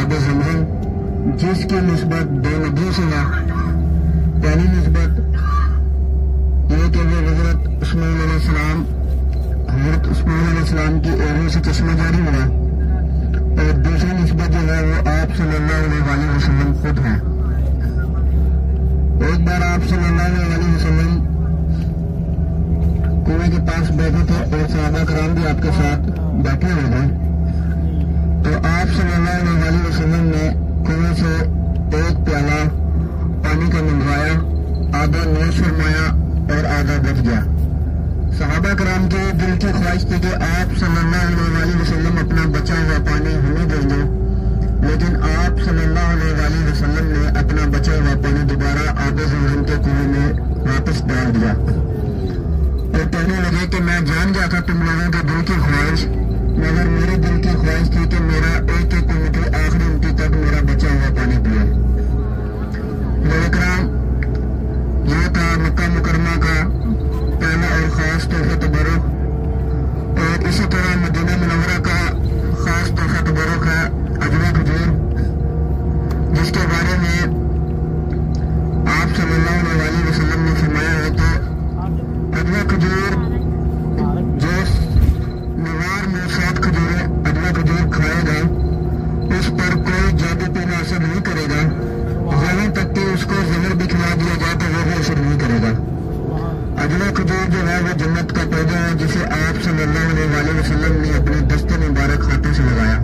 आब ज़मज़म जिसकी निस्बत दो नबियों से है। पहली निस्बत ये कि वो हज़रत इस्माइल अलैहिस्सलाम की ओरों से चश्मा जारी हुआ, और दूसरी निस्बत जो है वो आप सल्लल्लाहु अलैहि वसल्लम खुद हैं। एक बार आप सल्लल्लाहु अलैहि वसल्लम कुएं के पास बैठे थे और सहाबा कराम भी आपके साथ बैठे हुए थे। तो आप सल्लल्लाहु अलैहि वसल्लम ने कुएं से एक प्याला पानी का मंगवाया, आधा नोश फरमाया और आधा बच गया। सहाबा कराम के दिल की ख्वाहिश थी कि आप सल्लल्लाहु अलैहि वसल्लम अपना बचा हुआ पानी हमें देंगे, लेकिन आप सल्लल्लाहु अलैहि वसल्लम ने अपना बचा हुआ पानी दोबारा आब ज़मज़म के कुएं में वापस डाल दिया और कहने लगे कि मैं जान गया था तुम लोगों के दिल की ख्वाहिश, मगर मेरे दिल की ख्वाहिश थी कि मेरा एक एक उंगली आखिरी उंगली तक मेरा बचा हुआ पानी पिए। यह था मक्का मुकरमा का पहला और खास तोहफा तबरुक, और इसी तरह मदीना मुनव्वरा का खास तोहफा तबरुक है अजवा खजूर, जिसके बारे में आप सल्लल्लाहु अलैहि वसल्लम ने फरमाया है कि अजवा खजूर जो निवार में 7 खजूरें अजवा खजूर खाएगा उस पर कोई जादू टोना असर नहीं करेगा, यहाँ तक कि उसको जहर भी खिला दिया जाए तो वो भी असर नहीं करेगा। अजवा खजूर जो है वो जन्नत का पौधा है जिसे आप सल्लल्लाहु अलैहि वसल्लम ने अपने दस्ते मुबारक हाथों से लगाया।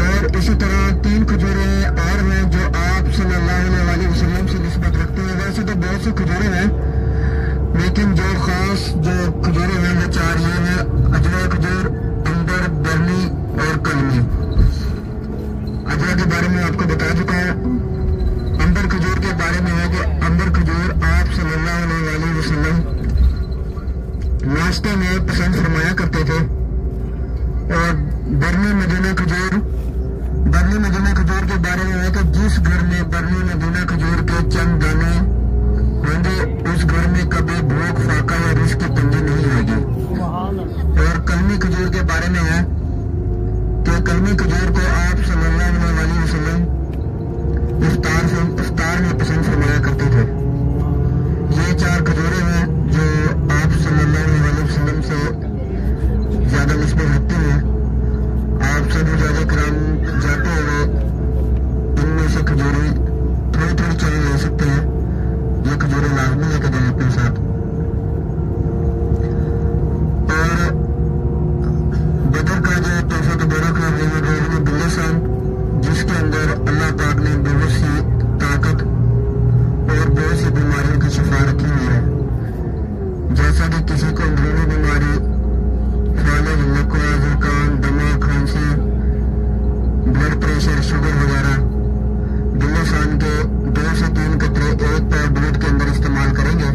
और इसी तरह 3 खजूरें और हैं जो आप सल्लल्लाहु अलैहि वसल्लम से निस्बत रखते हैं। वैसे तो बहुत सी खजूरें हैं, लेकिन जो खास जो खजूरें हैं वो 4 ये हैं: अजवा खजूर, अंबर, बरनी और कलमी। अजवा के बारे में आपको बता चुका हूँ। अंबर खजूर के बारे में है कि अंबर खजूर आप सल्लल्लाहु अलैहि वसल्लम नाश्ते में पसंद फरमाया करते थे। और बरनी मदीना खजूर के बारे में है कि जिस घर में बरनी मदीना खजूर के चंद दाने होंगे उस घर में कभी भूख, फाका या रिस्क की तंगी नहीं आएगी। और कलमी खजूर के बारे में है कि कलमी खजूर को आप सल्लल्लाहु अलैहि वसल्लम इफ्तार में पसंद फरमाया करते थे। ये 4 खजूरें हैं जो आप सल्लल्लाहु अलैहि वसल्लम से ज्यादा निस्बत रखते हैं। आप सब मुजाहिद कराम जाते हुए इनमें से खजूरें थोड़ी थोड़ी चली ले सकते हैं। ये खजूरें लाजमी लेकर जाए अपने साथ। और बदर का जो तोहफा तबरुक है वो रोज़ बिल्लिसान, जिसके अंदर अल्लाह पाक ने बहुत सी ताकत और बहुत सी बीमारियों की शिफा रखी हुई है। जैसा कि किसी को अंदरूनी बीमारी, फालिज, लकवा, जुकाम, दमा, खांसी, ब्लड प्रेशर, शुगर वगैरह, बिल्लिसान के 2 से 3 कतरे एक पैर दूध के अंदर इस्तेमाल करेंगे,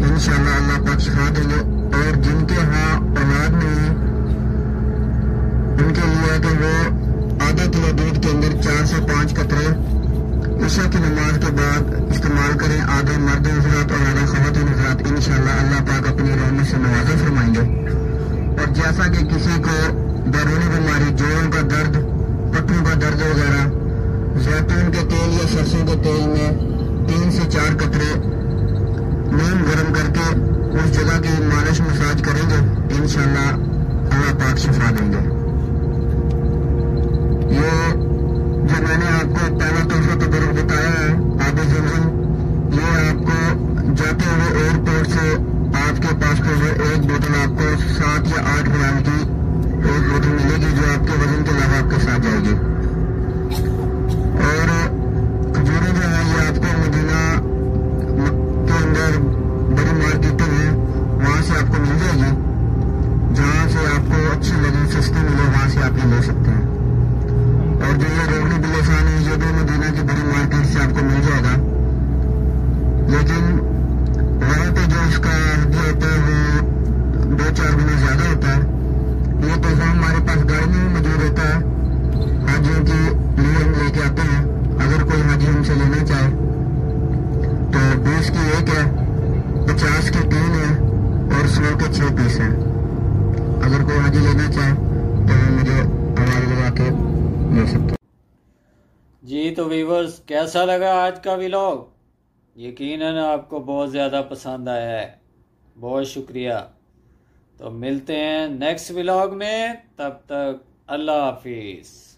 इंशाअल्लाह अल्लाह पाक शिफा देंगे। और जिनके यहाँ औलाद नहीं, उनके लिए है कि वो आधा किलो दूध के अंदर 4 से 5 कतरे ईशा की नमाज के बाद इस्तेमाल करें। आधे मर्द हज़रात और आधा ख़वातीन हज़रात, इंशाअल्लाह अल्लाह पाक अपनी रहमत से नवाज़ा फरमाएंगे। और जैसा कि किसी को बैरूनी बीमारी, जोड़ों का दर्द, पट्टों का दर्द वगैरह, जैतून के तेल या सरसों के तेल में 3 से 4 कतरे नीम गर्म करके उस जगह की मालिश मसाज करेंगे, इंशाअल्लाह अल्लाह पाक शिफा देंगे। ये जो मैंने आपको पहला तोहफा तबरुक बताया है आब ज़मज़म, ये आपको जाते हुए एयरपोर्ट से आपके पासपोर्ट में एक बोतल आपको 7 या 8 ग्राम की एक बोतल मिलेगी जो आपके वजन के अलावा आपके साथ जाएगी। और खजूरें जो है ये आपको मदीना के अंदर बड़ी मार्केटें हैं, वहाँ से आपको मिल जाएगी। जहाँ से आपको अच्छी लगे, सस्ती मिले, वहाँ से आप ये ले सकते हैं। और जो ये रोगनी बिल्लिसान है ये भी मदीना की बड़ी मार्केट से आपको मिल जाएगा, लेकिन वहाँ पे जो इसका हदिया होता है वो 2-4 गुना ज्यादा होता है। ये तोहफा हमारे पास गाड़ी में भी मौजूद होता है, हाजियों के लिए हम लेके आते हैं। अगर कोई हाजी हमसे लेना चाहे तो 20 की एक है, 50 के 3 है और 100 के 6 पीस हैं। अगर कोई हाजी लेना चाहे तो मुझे आवाज लगा के जी तो व्यूवर्स, कैसा लगा आज का व्लॉग? यकीनन आपको बहुत ज़्यादा पसंद आया है। बहुत शुक्रिया। तो मिलते हैं नेक्स्ट व्लॉग में, तब तक अल्लाह हाफिज़।